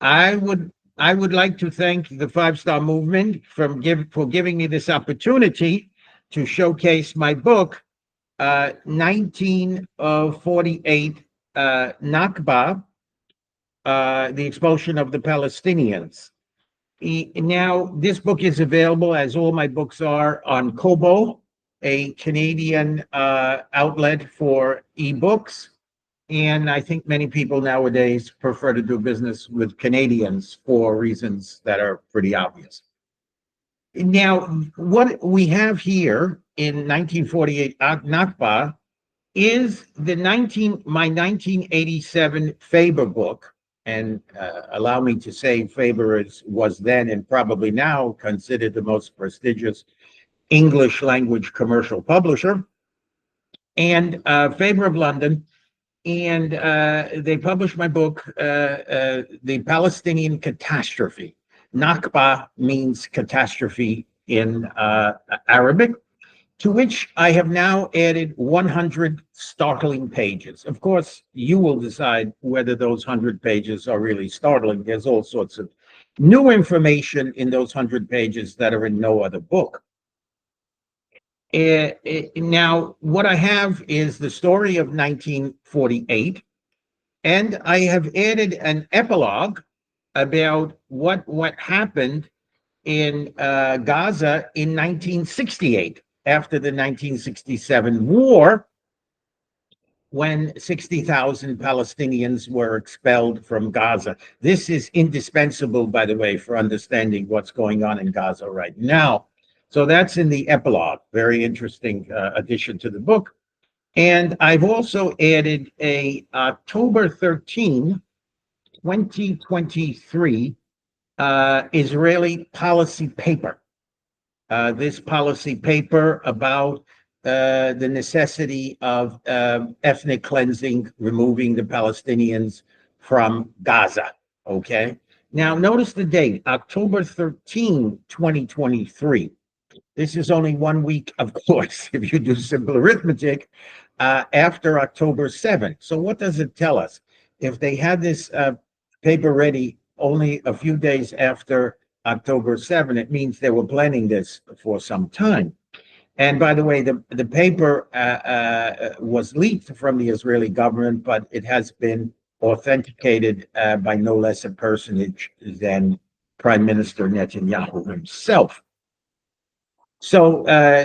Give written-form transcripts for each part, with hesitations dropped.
I would like to thank the Five Star Movement for giving me this opportunity to showcase my book, 1948 Nakba, the expulsion of the Palestinians. Now, this book is available, as all my books are, on Kobo, a Canadian outlet for ebooks. And I think many people nowadays prefer to do business with Canadians for reasons that are pretty obvious. Now, what we have here in 1948 Nakba is my 1987 Faber book. And allow me to say, Faber was then and probably now considered the most prestigious English language commercial publisher. And Faber of London, and they published my book, The Palestinian Catastrophe. Nakba means catastrophe in Arabic, to which I have now added 100 startling pages. Of course, you will decide whether those 100 pages are really startling. There's all sorts of new information in those 100 pages that are in no other book. Now, what I have is the story of 1948, and I have added an epilogue about what happened in Gaza in 1968, after the 1967 war, when 60,000 Palestinians were expelled from Gaza. This is indispensable, by the way, for understanding what's going on in Gaza right now. So that's in the epilogue. Very interesting addition to the book. And I've also added a October 13, 2023 Israeli policy paper. This policy paper about the necessity of ethnic cleansing, removing the Palestinians from Gaza. Okay. Now, notice the date, October 13, 2023. This is only 1 week, of course, if you do simple arithmetic, after October 7. So what does it tell us? If they had this paper ready only a few days after October 7, it means they were planning this for some time. And by the way, the paper was leaked from the Israeli government, but it has been authenticated by no less a personage than Prime Minister Netanyahu himself. So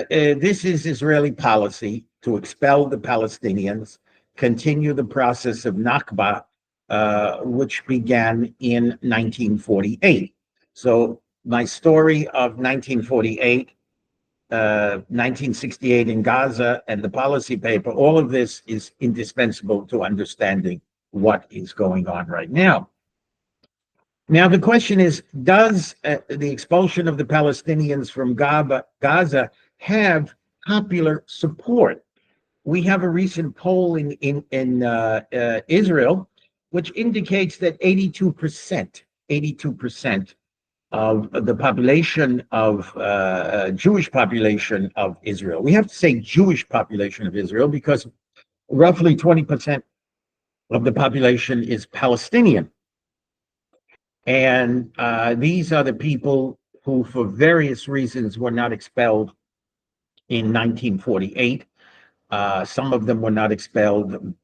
this is Israeli policy to expel the Palestinians, continue the process of Nakba, which began in 1948. So my story of 1948, 1968 in Gaza, and the policy paper, all of this is indispensable to understanding what is going on right now. Now, the question is, does the expulsion of the Palestinians from Gaza have popular support? We have a recent poll in Israel, which indicates that 82% of the population of Jewish population of Israel. We have to say Jewish population of Israel because roughly 20% of the population is Palestinian. And these are the people who, for various reasons, were not expelled in 1948. Some of them were not expelled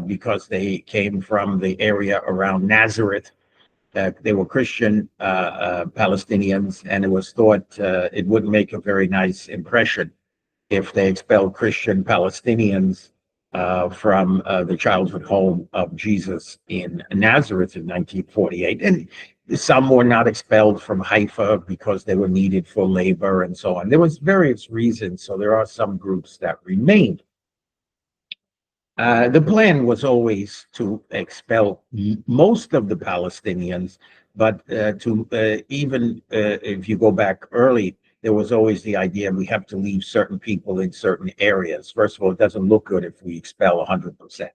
because they came from the area around Nazareth. They were Christian Palestinians, and it was thought it wouldn't make a very nice impression if they expelled Christian Palestinians from the childhood home of Jesus in Nazareth in 1948. And some were not expelled from Haifa because they were needed for labor and so on. There was various reasons, so there are some groups that remained. The plan was always to expel most of the Palestinians, but even if you go back early, there was always the idea we have to leave certain people in certain areas. First of all, it doesn't look good if we expel 100%.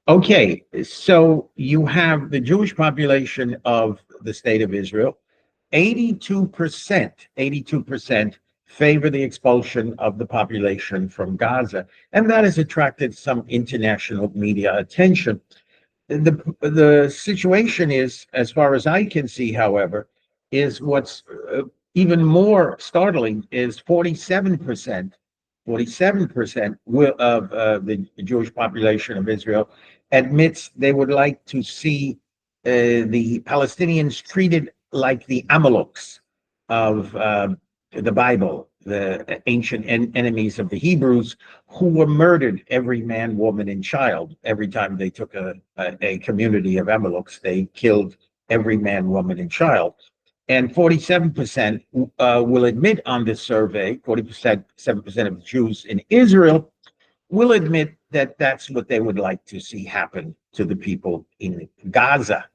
Okay, so you have the Jewish population of the state of Israel. 82% favor the expulsion of the population from Gaza, and that has attracted some international media attention. The situation is, as far as I can see, however, is what's even more startling is 47% of the Jewish population of Israel admits they would like to see the Palestinians treated like the Amaleks of the Bible, the ancient enemies of the Hebrews, who were murdered, every man, woman, and child. Every time they took a community of Amaleks, they killed every man, woman, and child. And 47% will admit on this survey, 40%, 7% of Jews in Israel will admit that that's what they would like to see happen to the people in Gaza.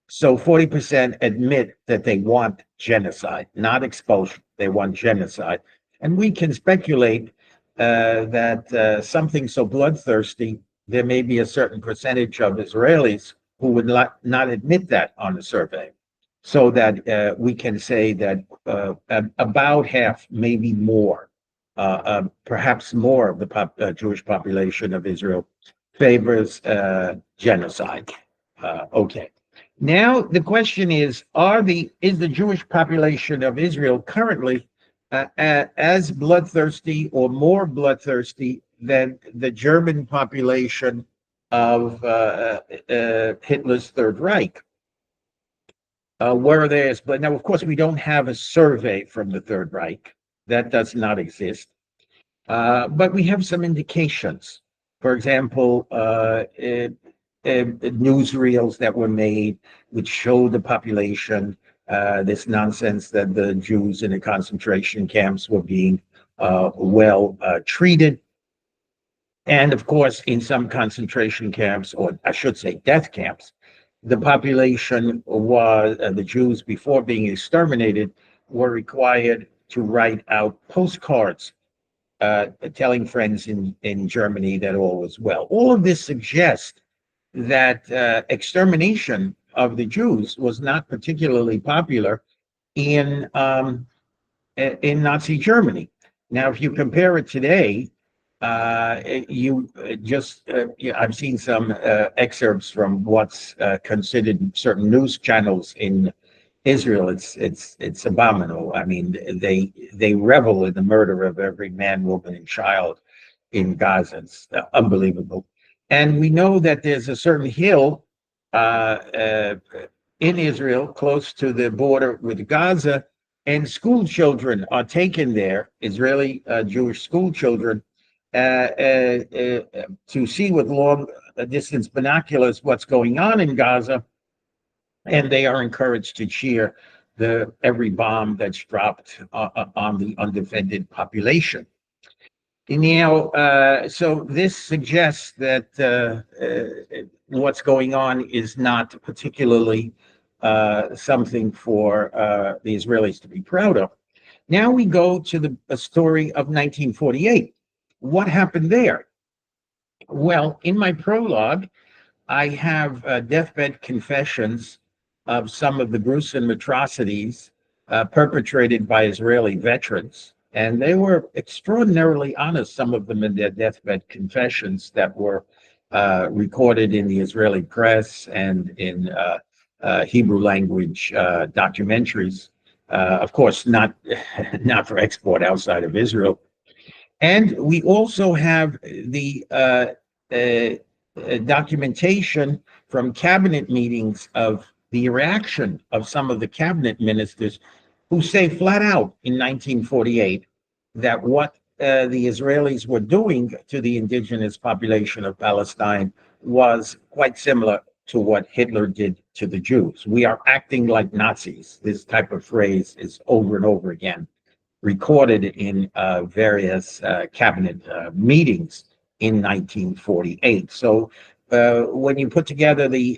So 40% admit that they want genocide, not expulsion. They want genocide. And we can speculate that something so bloodthirsty, there may be a certain percentage of Israelis who would not admit that on the survey. So that we can say that about half, maybe more, perhaps more of the Jewish population of Israel favors genocide. Okay. Now the question is: is the Jewish population of Israel currently as bloodthirsty or more bloodthirsty than the German population of Hitler's Third Reich? Where are theirs? But now, of course, we don't have a survey from the Third Reich. That does not exist. But we have some indications. For example, newsreels that were made which showed the population this nonsense that the Jews in the concentration camps were being well treated. And of course, in some concentration camps, or I should say death camps, the population was, the Jews before being exterminated, were required to write out postcards telling friends in Germany that all was well. All of this suggests that extermination of the Jews was not particularly popular in Nazi Germany. Now, if you compare it today, you just I've seen some excerpts from what's considered certain news channels in Israel. It's abominable. I mean, they revel in the murder of every man, woman, and child in Gaza. It's unbelievable. And we know that there's a certain hill in Israel close to the border with Gaza, and school children are taken there, Israeli Jewish school children, to see with long distance binoculars what's going on in Gaza, and they are encouraged to cheer every bomb that's dropped on the undefended population. So this suggests that what's going on is not particularly something for the Israelis to be proud of. Now we go to a story of 1948. What happened there? Well, in my prologue, I have deathbed confessions of some of the gruesome atrocities perpetrated by Israeli veterans. And they were extraordinarily honest, some of them in their deathbed confessions that were recorded in the Israeli press and in Hebrew language documentaries. Of course, not for export outside of Israel. And we also have the documentation from cabinet meetings of the reaction of some of the cabinet ministers who say flat out in 1948 that what the Israelis were doing to the indigenous population of Palestine was quite similar to what Hitler did to the Jews. We are acting like Nazis. This type of phrase is over and over again recorded in various cabinet meetings in 1948. So when you put together the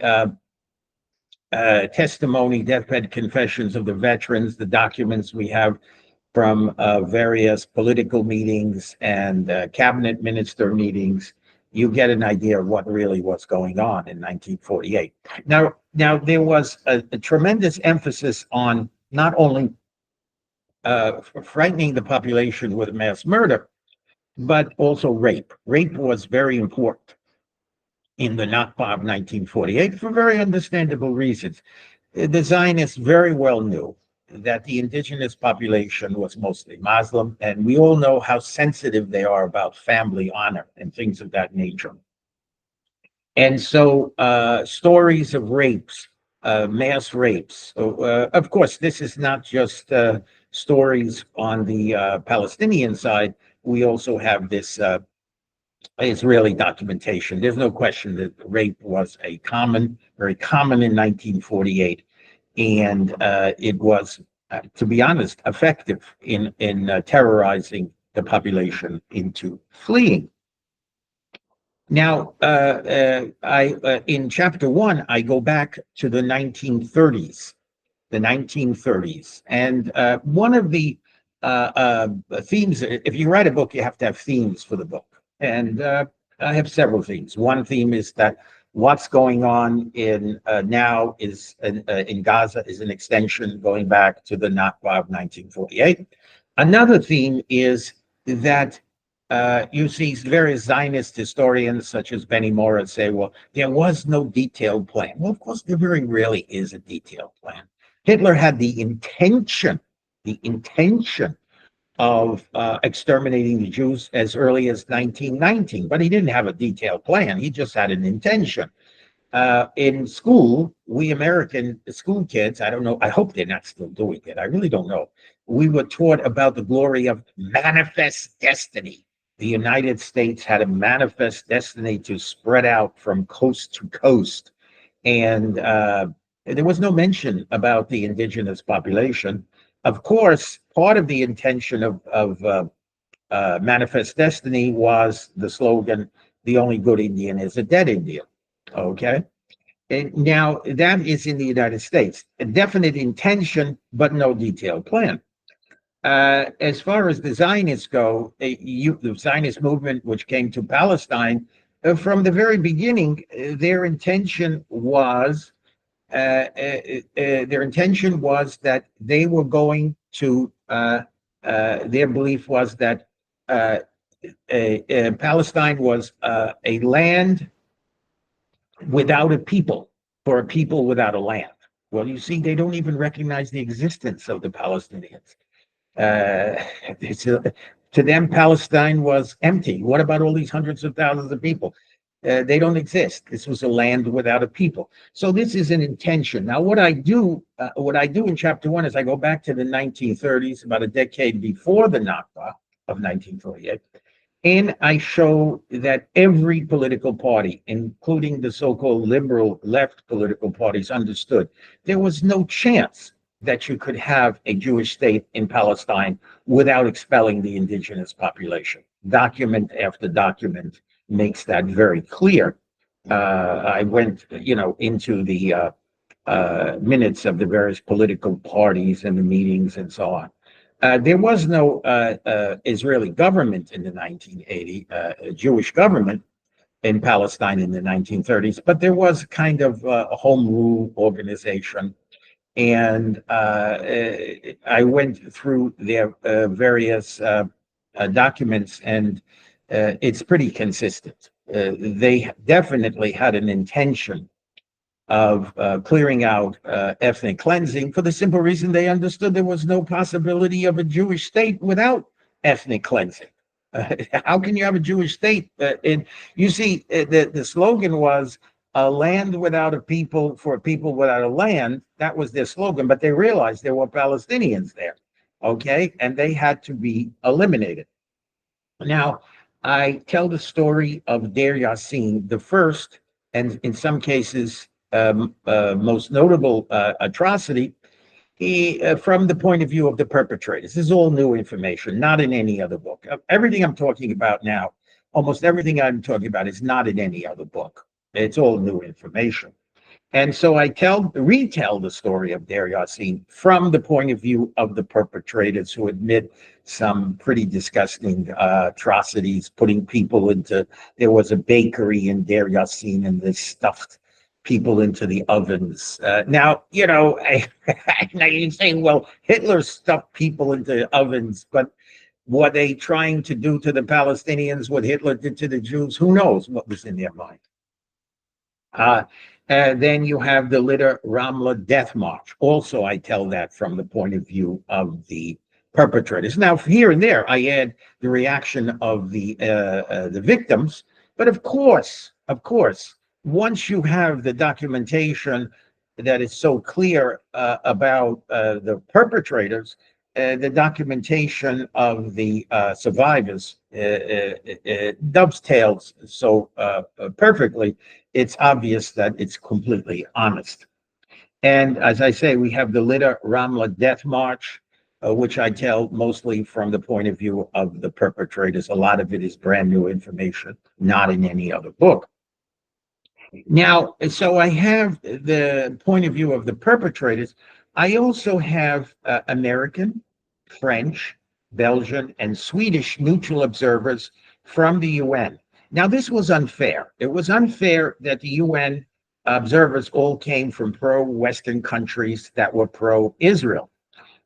testimony, deathbed confessions of the veterans, the documents we have from various political meetings and cabinet minister meetings, you get an idea of what's going on in 1948. Now there was a tremendous emphasis on not only frightening the population with mass murder, but also rape. Rape was very important. in the Nakba of 1948 for very understandable reasons. The Zionists very well knew that the indigenous population was mostly Muslim, and we all know how sensitive they are about family honor and things of that nature. And so stories of rapes, mass rapes. Of course, this is not just stories on the Palestinian side. We also have this Israeli documentation. There's no question that rape was very common in 1948, and it was, to be honest, effective in terrorizing the population into fleeing. Now, I in chapter one, I go back to the 1930s, and one of the themes. If you write a book, you have to have themes for the book, and I have several themes. One theme is that what's going on in now is in Gaza is an extension going back to the Nakba of 1948. Another theme is that you see various Zionist historians, such as Benny Morris, say, well, there was no detailed plan. Well, of course, there very rarely is a detailed plan. Hitler had the intention of exterminating the Jews as early as 1919, but he didn't have a detailed plan. He just had an intention. In school, we American school kids, I don't know, I hope they're not still doing it. I really don't know. We were taught about the glory of manifest destiny. The United States had a manifest destiny to spread out from coast to coast. And there was no mention about the indigenous population. Of course, part of the intention of Manifest Destiny was the slogan, the only good Indian is a dead Indian. Okay. And now that is in the United States, a definite intention, but no detailed plan. As far as the Zionists go, the Zionist movement, which came to Palestine, from the very beginning, their intention was that they were going to. Their belief was that Palestine was a land without a people, for a people without a land. Well, you see, they don't even recognize the existence of the Palestinians. To them, Palestine was empty. What about all these hundreds of thousands of people? They don't exist. This was a land without a people. So this is an intention. Now, what I do in chapter one is I go back to the 1930s, about a decade before the Nakba of 1948, and I show that every political party, including the so-called liberal left political parties, understood there was no chance that you could have a Jewish state in Palestine without expelling the indigenous population. Document after document makes that very clear. I went, into the minutes of the various political parties and the meetings and so on. There was no Israeli government in the 1980, Jewish government in Palestine in the 1930s, but there was kind of a home rule organization. And I went through their various documents, and it's pretty consistent. They definitely had an intention of clearing out ethnic cleansing for the simple reason they understood there was no possibility of a Jewish state without ethnic cleansing. How can you have a Jewish state? You see, the slogan was a land without a people for a people without a land. That was their slogan, but they realized there were Palestinians there, okay? And they had to be eliminated. Now, I tell the story of Deir Yassin, the first, and in some cases, most notable atrocity, from the point of view of the perpetrators. This is all new information, not in any other book. Everything I'm talking about now, almost everything I'm talking about is not in any other book. It's all new information. And so I retell the story of Deir Yassin from the point of view of the perpetrators who admit some pretty disgusting atrocities, putting people there was a bakery in Deir Yassin and they stuffed people into the ovens. Now you can say, well, Hitler stuffed people into ovens, but were they trying to do to the Palestinians what Hitler did to the Jews? Who knows what was in their mind? Uh, and then you have the Litter Ramla Death March. Also, I tell that from the point of view of the perpetrators. Now, here and there, I add the reaction of the victims. But of course, once you have the documentation that is so clear about the perpetrators, the documentation of the survivors dovetails so perfectly. It's obvious that it's completely honest. And as I say, we have the Litter Ramla Death March, which I tell mostly from the point of view of the perpetrators. A lot of it is brand new information, not in any other book. Now, so I have the point of view of the perpetrators. I also have American, French, Belgian, and Swedish neutral observers from the UN. Now, this was unfair. It was unfair that the UN observers all came from pro-Western countries that were pro-Israel.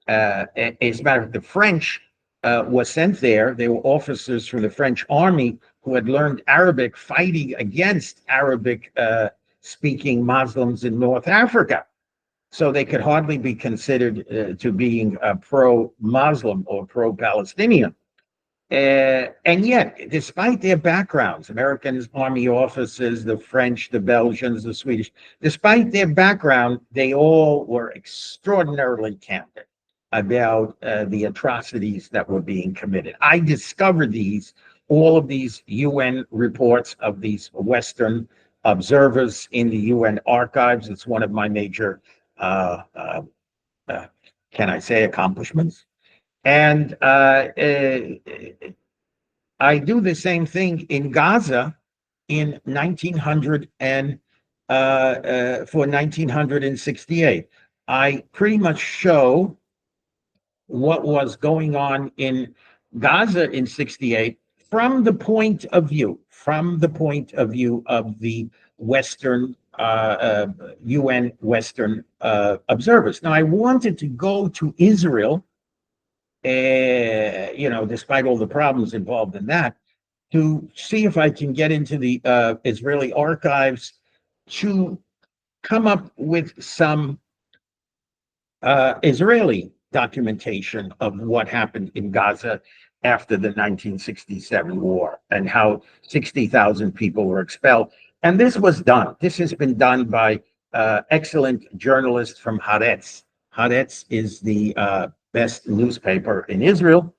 As a matter of fact, the French was sent there. They were officers from the French army who had learned Arabic fighting against Arabic speaking Muslims in North Africa. So they could hardly be considered to being pro-Muslim or pro-Palestinian. And yet, despite their backgrounds, American army officers, the French, the Belgians, the Swedish, despite their background, they all were extraordinarily candid about the atrocities that were being committed. I discovered all of these UN reports of these Western observers in the UN archives. It's one of my major, can I say, accomplishments. And I do the same thing in Gaza in 1900 and for 1968. I pretty much show what was going on in Gaza in 68 from the point of view of the Western UN Western observers. Now, I wanted to go to Israel, despite all the problems involved in that, to see if I can get into the Israeli archives to come up with some Israeli documentation of what happened in Gaza after the 1967 war and how 60,000 people were expelled. And this was done. This has been done by excellent journalists from Haaretz. Haaretz is the best newspaper in Israel.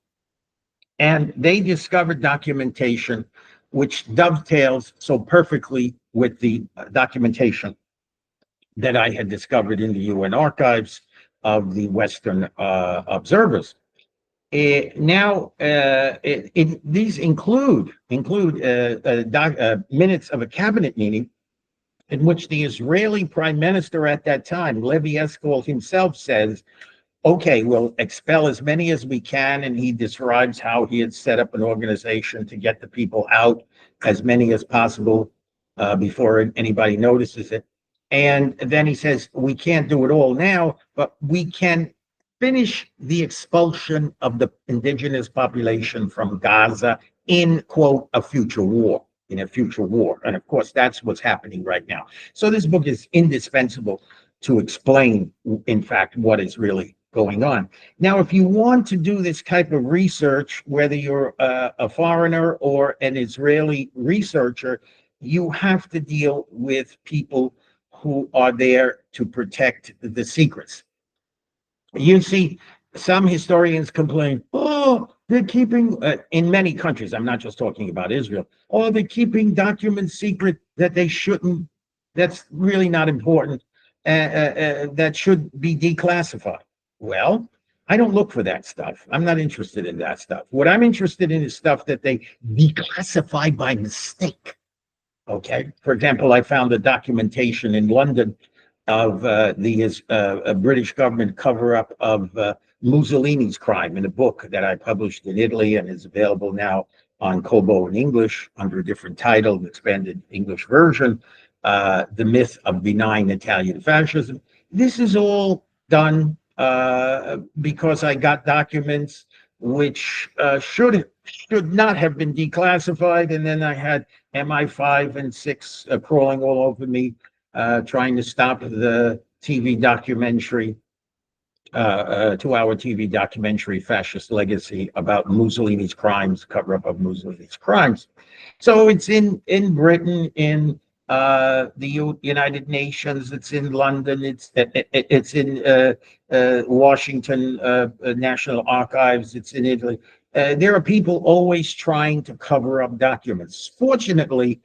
And they discovered documentation which dovetails so perfectly with the documentation that I had discovered in the UN archives of the Western observers. These include minutes of a cabinet meeting in which the Israeli prime minister at that time, Levi Eshkol himself, says, okay, we'll expel as many as we can. And he describes how he had set up an organization to get the people out, as many as possible, before anybody notices it. And then he says, we can't do it all now, but we can finish the expulsion of the indigenous population from Gaza in, quote, a future war. And of course, that's what's happening right now. So this book is indispensable to explain, in fact, what is really going on. Now, if you want to do this type of research, whether you're a foreigner or an Israeli researcher, you have to deal with people who are there to protect the secrets. You see, some historians complain, oh, they're keeping, in many countries, I'm not just talking about Israel, oh, they're keeping documents secret that they shouldn't, that's really not important, that should be declassified. Well, I don't look for that stuff. I'm not interested in that stuff. What I'm interested in is stuff that they declassify by mistake. Okay. For example, I found the documentation in London of the British government cover-up of Mussolini's crime in a book that I published in Italy and is available now on Kobo in English under a different title, an expanded English version, The Myth of Benign Italian Fascism. This is all done because I got documents which should should not have been declassified. And then I had MI5 and 6 crawling all over me, trying to stop the TV documentary, 2-hour TV documentary, Fascist Legacy, about Mussolini's crimes, cover up of Mussolini's crimes. So it's in Britain, in the United Nations, it's in London, it's in Washington National Archives, it's in Italy. There are people always trying to cover up documents. Fortunately,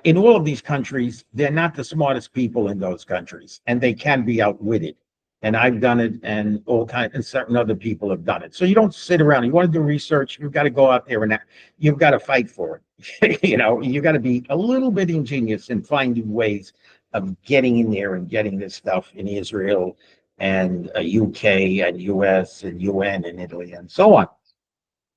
in all of these countries, they're not the smartest people in those countries, and they can be outwitted. And I've done it, and and certain other people have done it. So you don't sit around. You want to do research, you've got to go out there and you've got to fight for it. You got to be a little bit ingenious in finding ways of getting in there and getting this stuff in Israel and UK and US and UN and Italy and so on.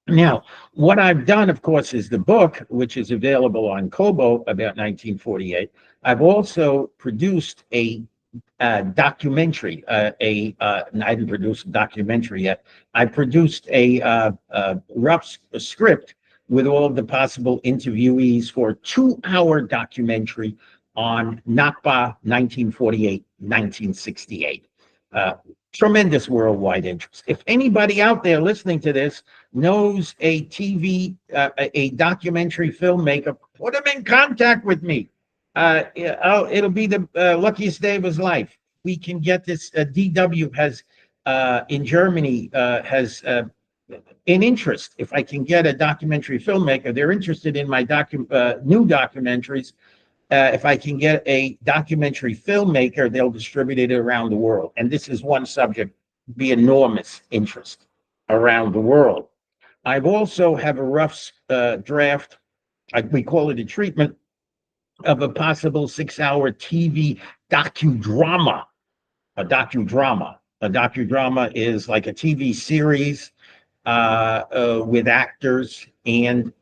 Now, what I've done, of course, is the book, which is available on Kobo about 1948. I've also produced a documentary. I didn't produce a documentary yet. I produced a rough script with all of the possible interviewees for a 2-hour documentary on Nakba 1948-1968. Tremendous worldwide interest. If anybody out there listening to this knows a a documentary filmmaker, put them in contact with me. It'll be the luckiest day of his life. We can get this. DW has in Germany has an interest. If I can get a documentary filmmaker, they're interested in my new documentaries. If I can get a documentary filmmaker, they'll distribute it around the world. And this is one subject, be enormous interest around the world. I've also have a rough draft, we call it a treatment, of a possible 6-hour TV docudrama. A docudrama. A docudrama is like a TV series with actors, and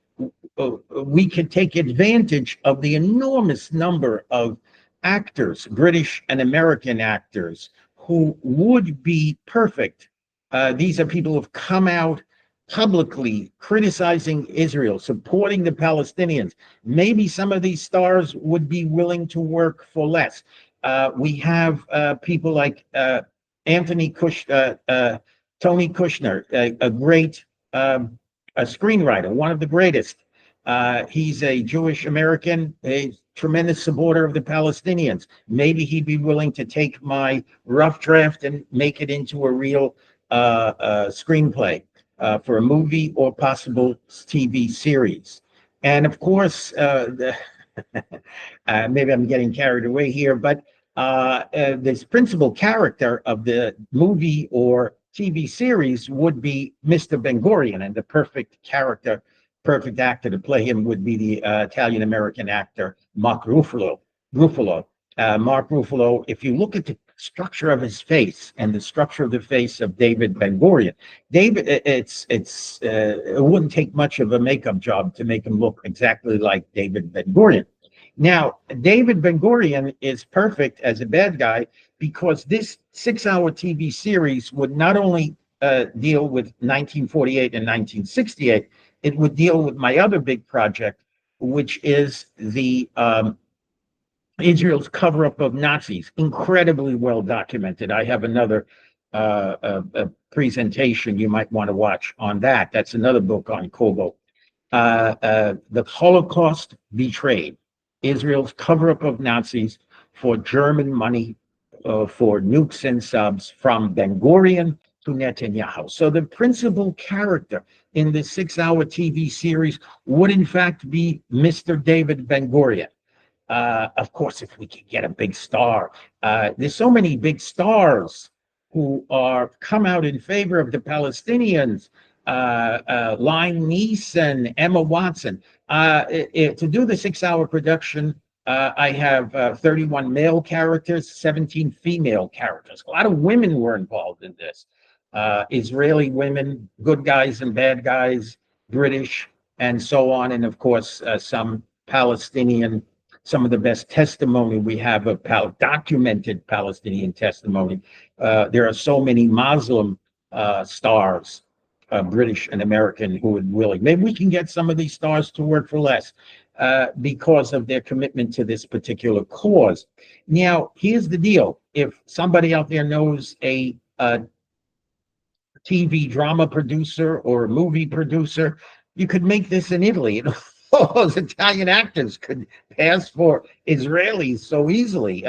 we can take advantage of the enormous number of actors, British and American actors, who would be perfect. These are people who've come out publicly criticizing Israel, supporting the Palestinians. Maybe some of these stars would be willing to work for less. We have people like Tony Kushner, a great a screenwriter, one of the greatest. He's a Jewish American, a tremendous supporter of the Palestinians. Maybe he'd be willing to take my rough draft and make it into a real screenplay for a movie or possible TV series. And of course, maybe I'm getting carried away here, but this principal character of the movie or TV series would be Mr. Ben-Gurion, and the perfect actor to play him would be the Italian-American actor Mark Ruffalo. Mark Ruffalo, if you look at the structure of his face and the structure of the face of David Ben-Gurion, it wouldn't take much of a makeup job to make him look exactly like David Ben-Gurion. Now, David Ben-Gurion is perfect as a bad guy because this 6-hour TV series would not only deal with 1948 and 1968, it would deal with my other big project, which is the Israel's cover-up of Nazis, incredibly well documented. I have another presentation you might want to watch on that. That's another book on Kobo. The Holocaust Betrayed, Israel's cover-up of Nazis for German money, for nukes and subs, from Ben-Gurion to Netanyahu. So the principal character in this 6-hour TV series would in fact be Mr. David Ben-Gurion. Of course, if we could get a big star, there's so many big stars who are come out in favor of the Palestinians. Liam Neeson, Emma Watson. To do the 6-hour production, I have 31 male characters, 17 female characters. A lot of women were involved in this. Israeli women, good guys and bad guys, British, and so on. And of course, some Palestinian, some of the best testimony we have of documented Palestinian testimony. There are so many Muslim stars British and American who would willing. Maybe we can get some of these stars to work for less because of their commitment to this particular cause. Now, here's the deal. If somebody out there knows a TV drama producer or a movie producer, you could make this in Italy. All those Italian actors could pass for Israelis so easily.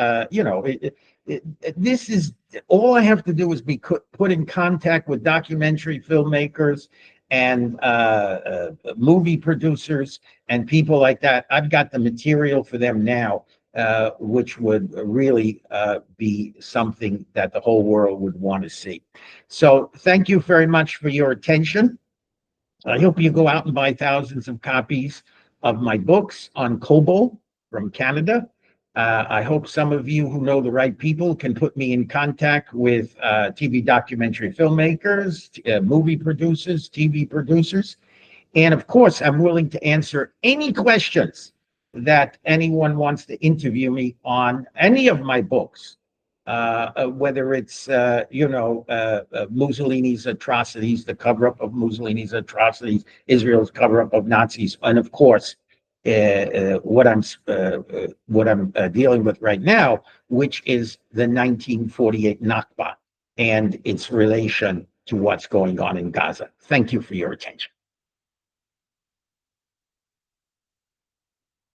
This is all I have to do is be put in contact with documentary filmmakers and movie producers and people like that. I've got the material for them now, which would really be something that the whole world would want to see. So thank you very much for your attention. I hope you go out and buy thousands of copies of my books on Kobo from Canada. I hope some of you who know the right people can put me in contact with TV documentary filmmakers, movie producers, TV producers. And of course, I'm willing to answer any questions that anyone wants to interview me on any of my books, whether it's, Mussolini's atrocities, the cover-up of Mussolini's atrocities, Israel's cover-up of Nazis, and of course, what I'm dealing with right now, which is the 1948 Nakba and its relation to what's going on in Gaza. Thank you for your attention.